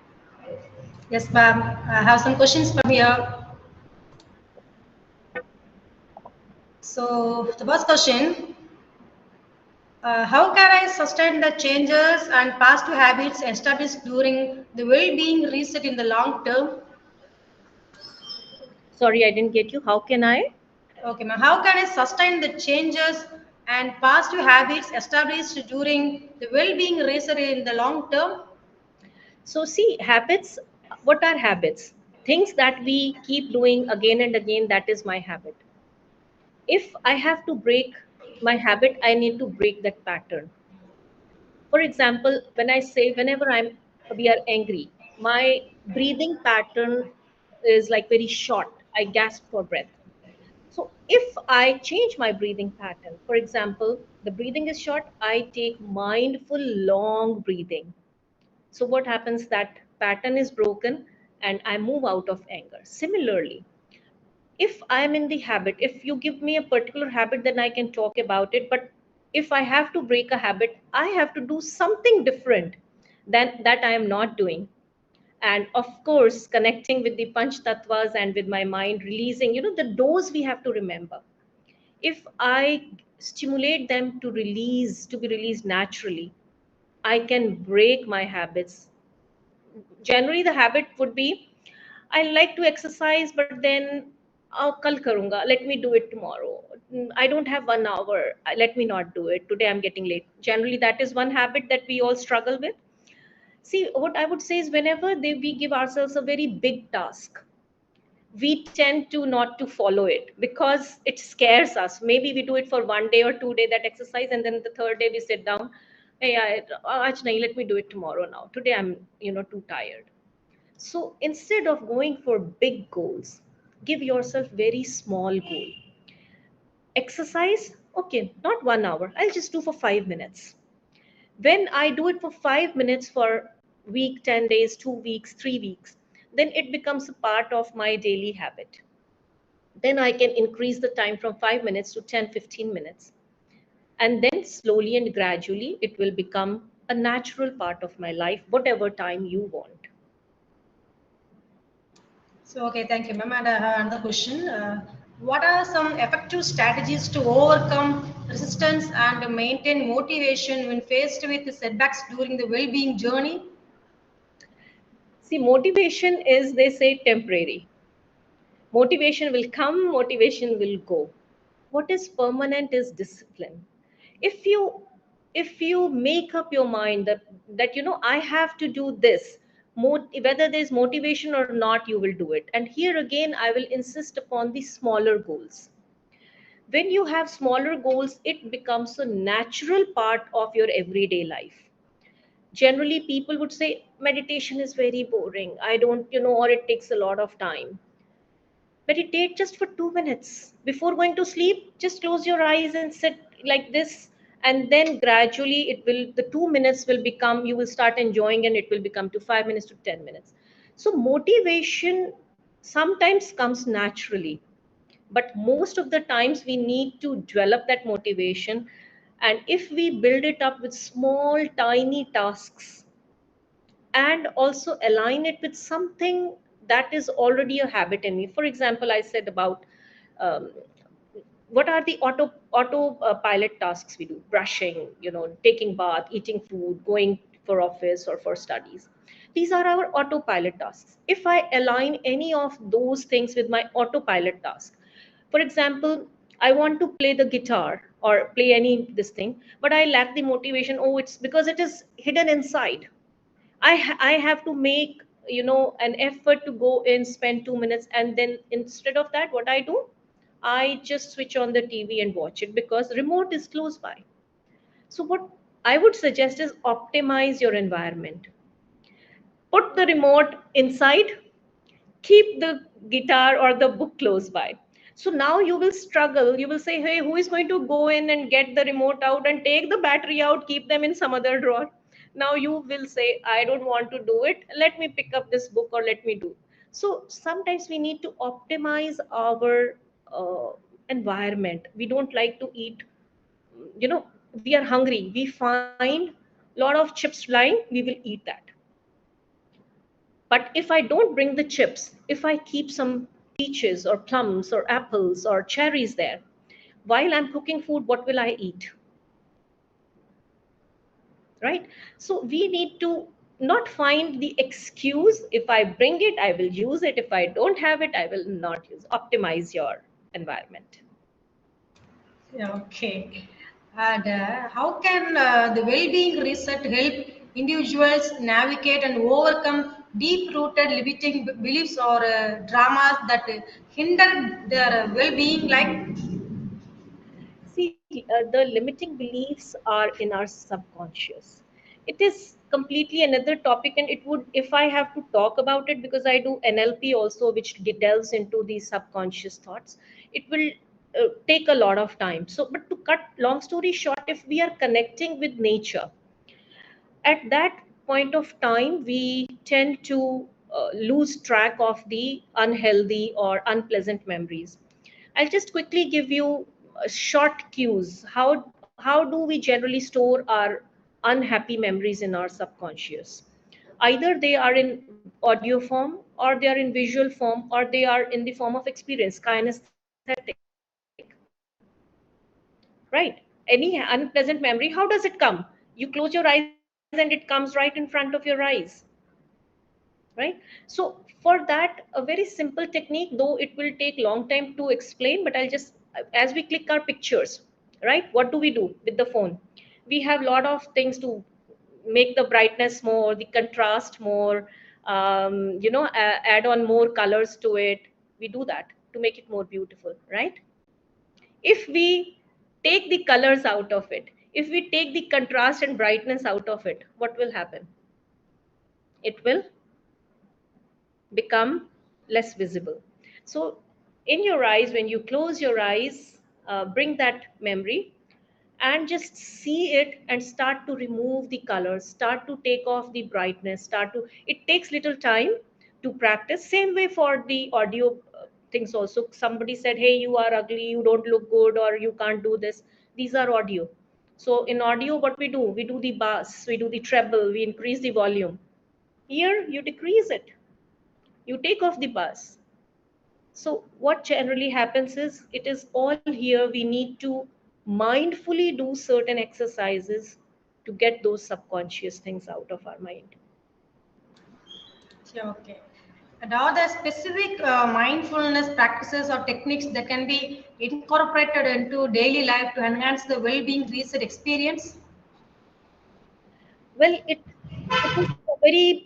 Yes, ma'am. I have some questions from here. So the first question, how can I sustain the changes and past habits established during the well-being reset in the long term? Sorry, I didn't get you. How can I? Okay, ma'am. How can I sustain the changes and positive habits established during the well-being racer in the long term? So, see, habits, what are habits? Things that we keep doing again and again, that is my habit. If I have to break my habit, I need to break that pattern. For example, when I say, whenever we are angry, my breathing pattern is like very short. I gasp for breath. So if I change my breathing pattern, for example, the breathing is short, I take mindful long breathing. So what happens, that pattern is broken and I move out of anger. Similarly, if I'm in the habit, if you give me a particular habit, then I can talk about it. But if I have to break a habit, I have to do something different than that I am not doing. And of course, connecting with the Panch Tattvas and with my mind, releasing, the dose we have to remember. If I stimulate them to release, to be released naturally, I can break my habits. Generally, the habit would be, I like to exercise, but then kal karunga. Let me do it tomorrow. I don't have 1 hour. Let me not do it. Today I'm getting late. Generally, that is one habit that we all struggle with. See, what I would say is whenever we give ourselves a very big task, we tend to not to follow it because it scares us. Maybe we do it for 1 day or 2 day that exercise, and then the third day we sit down. Hey, aaj nahi, let me do it tomorrow now. Today I'm too tired. So instead of going for big goals, give yourself very small goal. Exercise, okay, not 1 hour. I'll just do for 5 minutes. When I do it for 5 minutes for week, 10 days, 2 weeks, 3 weeks, then it becomes a part of my daily habit. Then I can increase the time from 5 minutes to 10, 15 minutes. And then slowly and gradually, it will become a natural part of my life, whatever time you want. So, okay, thank you, ma'am. And I have another question. What are some effective strategies to overcome resistance and maintain motivation when faced with setbacks during the well-being journey? See, motivation is, they say, temporary. Motivation will come, motivation will go. What is permanent is discipline. If you if you make up your mind that I have to do this, whether there's motivation or not, you will do it. And here again, I will insist upon the smaller goals. When you have smaller goals, it becomes a natural part of your everyday life. Generally, people would say meditation is very boring, I don't, or it takes a lot of time. Meditate just for 2 minutes before going to sleep. Just close your eyes and sit like this, and then gradually it will, the 2 minutes will become, you will start enjoying, and it will become to 5 minutes to 10 minutes. So motivation sometimes comes naturally, but most of the times we need to develop that motivation. And if we build it up with small tiny tasks, and also align it with something that is already a habit in me. For example, I said about, um, what are the auto pilot tasks we do: brushing, taking bath, eating food, going for office or for studies. These are our autopilot tasks. If I align any of those things with my autopilot task, for example, I want to play the guitar or play any this thing, but I lack the motivation. Oh, it's because it is hidden inside. I have to make, an effort to go in, spend 2 minutes, and then instead of that, what I do, I just switch on the TV and watch it because remote is close by. So what I would suggest is optimize your environment. Put the remote inside, keep the guitar or the book close by. So now you will struggle. You will say, hey, who is going to go in and get the remote out and take the battery out, keep them in some other drawer? Now you will say, I don't want to do it. Let me pick up this book or let me do. So sometimes we need to optimize our environment. We don't like to eat, we are hungry. We find a lot of chips lying, we will eat that. But if I don't bring the chips, if I keep some peaches or plums or apples or cherries there, while I'm cooking food, what will I eat? Right? So we need to not find the excuse. If I bring it, I will use it. If I don't have it, I will not use. Optimize your environment. Yeah, okay. And how can the well-being reset help individuals navigate and overcome deep-rooted limiting beliefs or dramas that hinder their well-being? Like, See, the limiting beliefs are in our subconscious. It is completely another topic, and it would, if I have to talk about it, because I do NLP also, which delves into these subconscious thoughts, it will take a lot of time. So, but to cut long story short, if we are connecting with nature, at that point of time, we tend to lose track of the unhealthy or unpleasant memories. I'll just quickly give you short cues. How do we generally store our unhappy memories in our subconscious? Either they are in audio form, or they are in visual form, or they are in the form of experience, kinesthetic. Right? Any unpleasant memory, how does it come? You close your eyes and it comes right in front of your eyes, right? So for that, a very simple technique, though it will take long time to explain, but I'll just, as we click our pictures, right, what do we do with the phone? We have a lot of things to make the brightness more, the contrast more, add on more colors to it. We do that to make it more beautiful, right? If we take the colors out of it, if we take the contrast and brightness out of it, what will happen? It will become less visible. So, in your eyes, when you close your eyes, bring that memory and just see it and start to remove the colors, start to take off the brightness, start to, it takes little time to practice. Same way for the audio things also. Somebody said, hey, you are ugly, you don't look good, or you can't do this. These are audio. So in audio, what we do the bass, we do the treble, we increase the volume. Here, you decrease it, you take off the bus. So what generally happens is, it is all here. We need to mindfully do certain exercises to get those subconscious things out of our mind. yeah, okay. And are there specific mindfulness practices or techniques that can be incorporated into daily life to enhance the well-being reset experience? Well, it is a very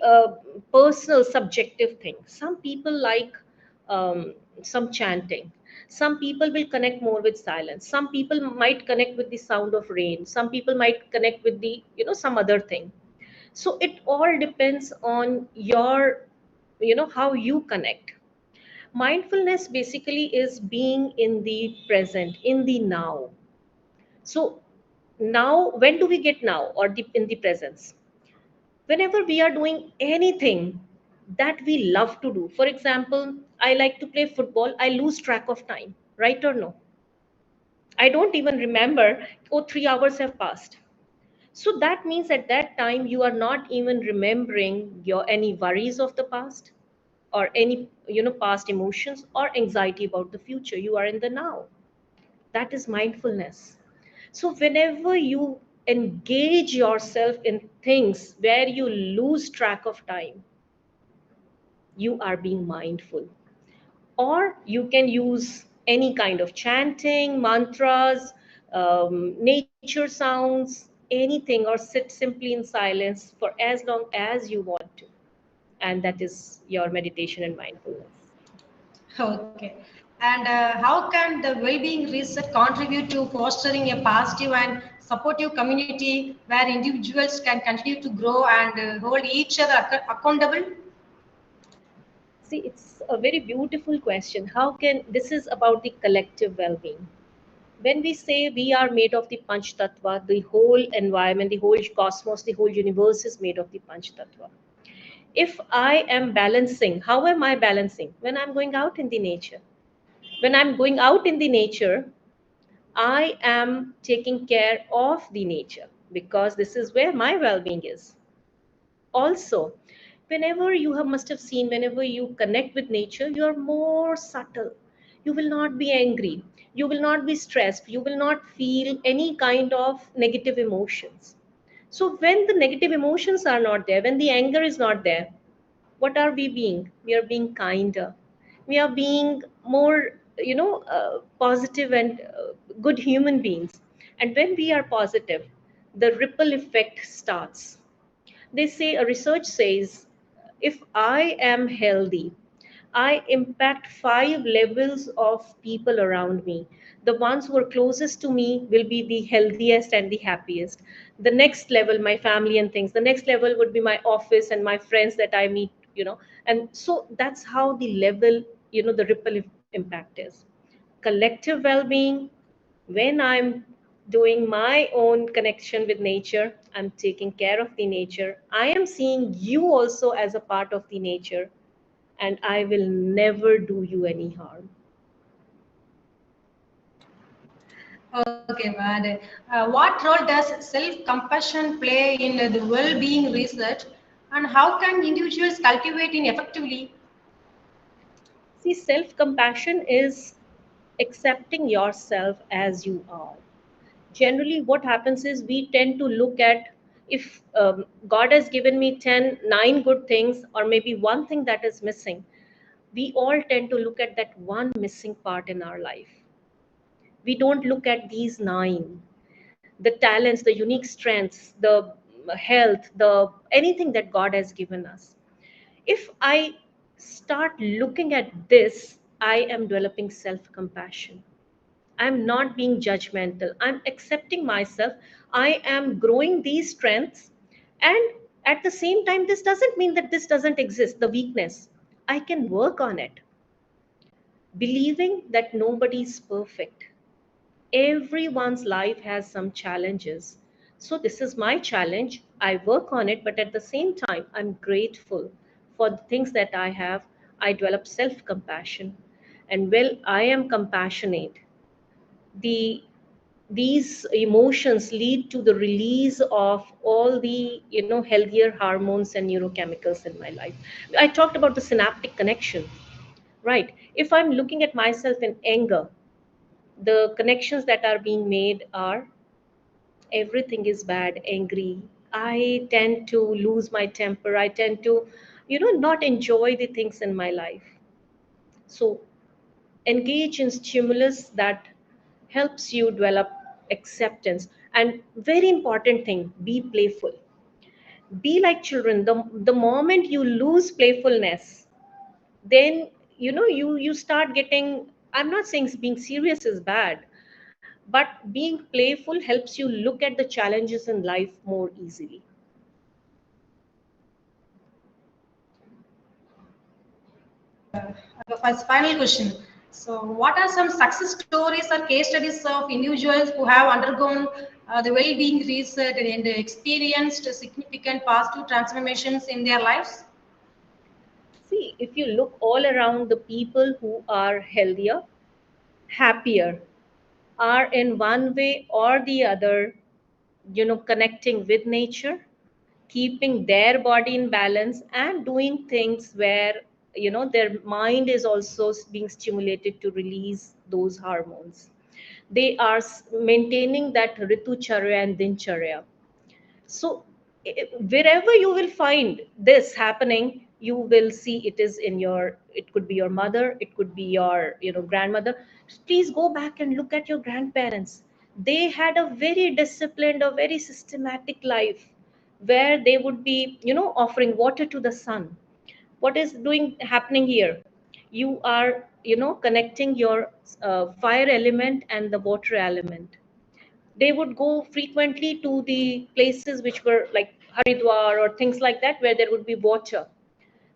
personal, subjective thing. Some people like some chanting. Some people will connect more with silence. Some people might connect with the sound of rain. Some people might connect with the, some other thing. So it all depends on your, how you connect. Mindfulness basically is being in the present, in the now. So now, when do we get now, or in the presence? Whenever we are doing anything that we love to do. For example, I like to play football, I lose track of time, right or no? I don't even remember, oh, 3 hours have passed. So that means at that time you are not even remembering your any worries of the past, or any, past emotions or anxiety about the future. You are in the now. That is mindfulness. So whenever you engage yourself in things where you lose track of time, you are being mindful. Or you can use any kind of chanting, mantras, nature sounds, anything, or sit simply in silence for as long as you want to. And that is your meditation and mindfulness. Okay. And how can the well-being reset contribute to fostering a positive and supportive community where individuals can continue to grow and hold each other accountable? See, it's a very beautiful question. How can, this is about the collective well being. When we say we are made of the Panch Tattva, the whole environment, the whole cosmos, the whole universe is made of the Panch Tattva. If I am balancing, how am I balancing? When I'm going out in the nature. When I'm going out in the nature, I am taking care of the nature, because this is where my well being is. Also, whenever you have must have seen, whenever you connect with nature, you are more subtle. You will not be angry. You will not be stressed. You will not feel any kind of negative emotions. So when the negative emotions are not there, when the anger is not there, what are we being? We are being kinder. We are being more, positive and good human beings. And when we are positive, the ripple effect starts. They say, a research says, if I am healthy, I impact 5 levels of people around me. The ones who are closest to me will be the healthiest and the happiest. The next level, my family and things. The next level would be my office and my friends that I meet, And so that's how the level, the ripple impact is. Collective well being, when I'm doing my own connection with nature, I'm taking care of the nature. I am seeing you also as a part of the nature, and I will never do you any harm. Okay, man. What role does self-compassion play in the well-being research, and how can individuals cultivate it effectively? See, self compassion is accepting yourself as you are. Generally, what happens is we tend to look at, if God has given me 9 good things, or maybe one thing that is missing, we all tend to look at that one missing part in our life. We don't look at these 9, the talents, the unique strengths, the health, the anything that God has given us. If I start looking at this, I am developing self compassion. I'm not being judgmental. I'm accepting myself. I am growing these strengths. And at the same time, this doesn't mean that this doesn't exist, the weakness. I can work on it. Believing that nobody's perfect. Everyone's life has some challenges. So, this is my challenge. I work on it, but at the same time, I'm grateful for the things that I have. I develop self compassion. And well, I am compassionate. The these emotions lead to the release of all the healthier hormones and neurochemicals in my life. I talked about the synaptic connection, right? If I'm looking at myself in anger, the connections that are being made are, everything is bad, angry. I tend to lose my temper. I tend to not enjoy the things in my life. So engage in stimulus that helps you develop acceptance. And very important thing, be playful. Be like children. The moment you lose playfulness, then you start getting, I'm not saying being serious is bad, but being playful helps you look at the challenges in life more easily. The first final question. So, what are some success stories or case studies of individuals who have undergone the well-being research and experienced significant positive transformations in their lives? See, if you look all around, the people who are healthier, happier, are in one way or the other connecting with nature, keeping their body in balance, and doing things where their mind is also being stimulated to release those hormones. They are maintaining that ritu charya and dincharya. So wherever you will find this happening, you will see it is in your, it could be your mother, it could be your grandmother. Please go back and look at your grandparents. They had a very disciplined, a very systematic life, where they would be offering water to the sun. What is doing happening here? You are connecting your fire element and the water element. They would go frequently to the places which were like Haridwar or things like that, where there would be water.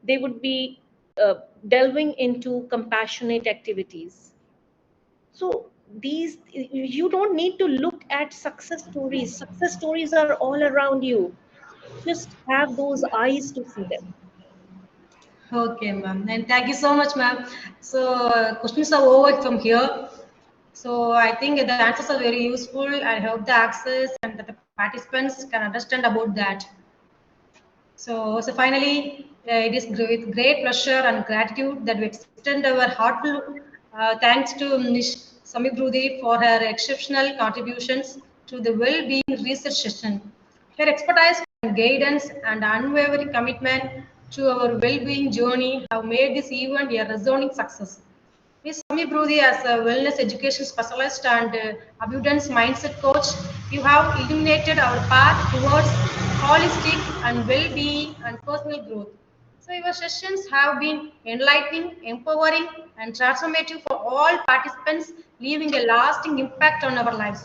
They would be delving into compassionate activities. So these, you don't need to look at success stories. Success stories are all around you. Just have those eyes to see them. Okay, ma'am. And thank you so much, ma'am. So, questions are over from here. So, I think the answers are very useful. I hope the access and that the participants can understand about that. So finally, it is with great pleasure and gratitude that we extend our heartfelt thanks to Ms. Shammi for her exceptional contributions to the well-being research session. Her expertise and guidance and unwavering commitment to our well-being journey have made this event a resounding success. Miss Shammi Proothi, as a wellness education specialist and abundance mindset coach, you have illuminated our path towards holistic and well-being and personal growth. So your sessions have been enlightening, empowering, and transformative for all participants, leaving a lasting impact on our lives.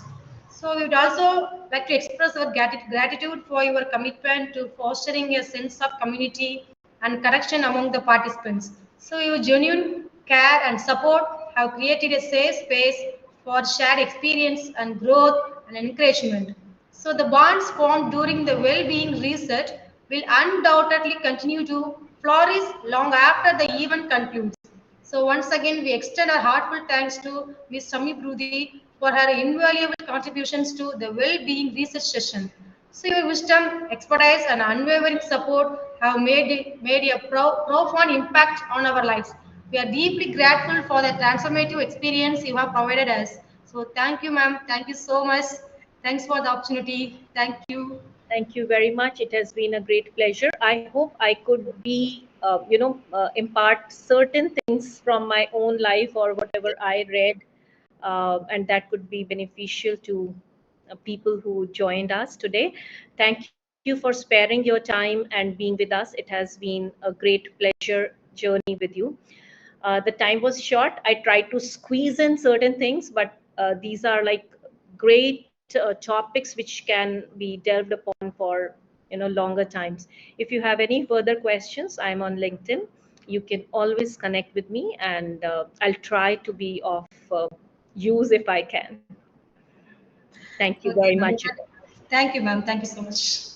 So we would also like to express our gratitude for your commitment to fostering a sense of community and connection among the participants. So your genuine care and support have created a safe space for shared experience and growth and encouragement. So the bonds formed during the well-being research will undoubtedly continue to flourish long after the event concludes. So once again, we extend our heartfelt thanks to Ms. Shammi Proothi for her invaluable contributions to the well-being research session. So your wisdom, expertise, and unwavering support have made a profound impact on our lives. We are deeply grateful for the transformative experience you have provided us. So thank you, ma'am. Thank you so much. Thanks for the opportunity. Thank you. Thank you very much. It has been a great pleasure. I hope I could be, impart certain things from my own life or whatever I read, and that could be beneficial to people who joined us today. Thank you for sparing your time and being with us. It has been a great pleasure journey with you. The time was short. I tried to squeeze in certain things, but these are like great topics which can be delved upon for longer times. If you have any further questions, I'm on LinkedIn. You can always connect with me, and I'll try to be of use if I can. Thank you very Okay, much ma'am. again. Thank you, ma'am. Thank you so much.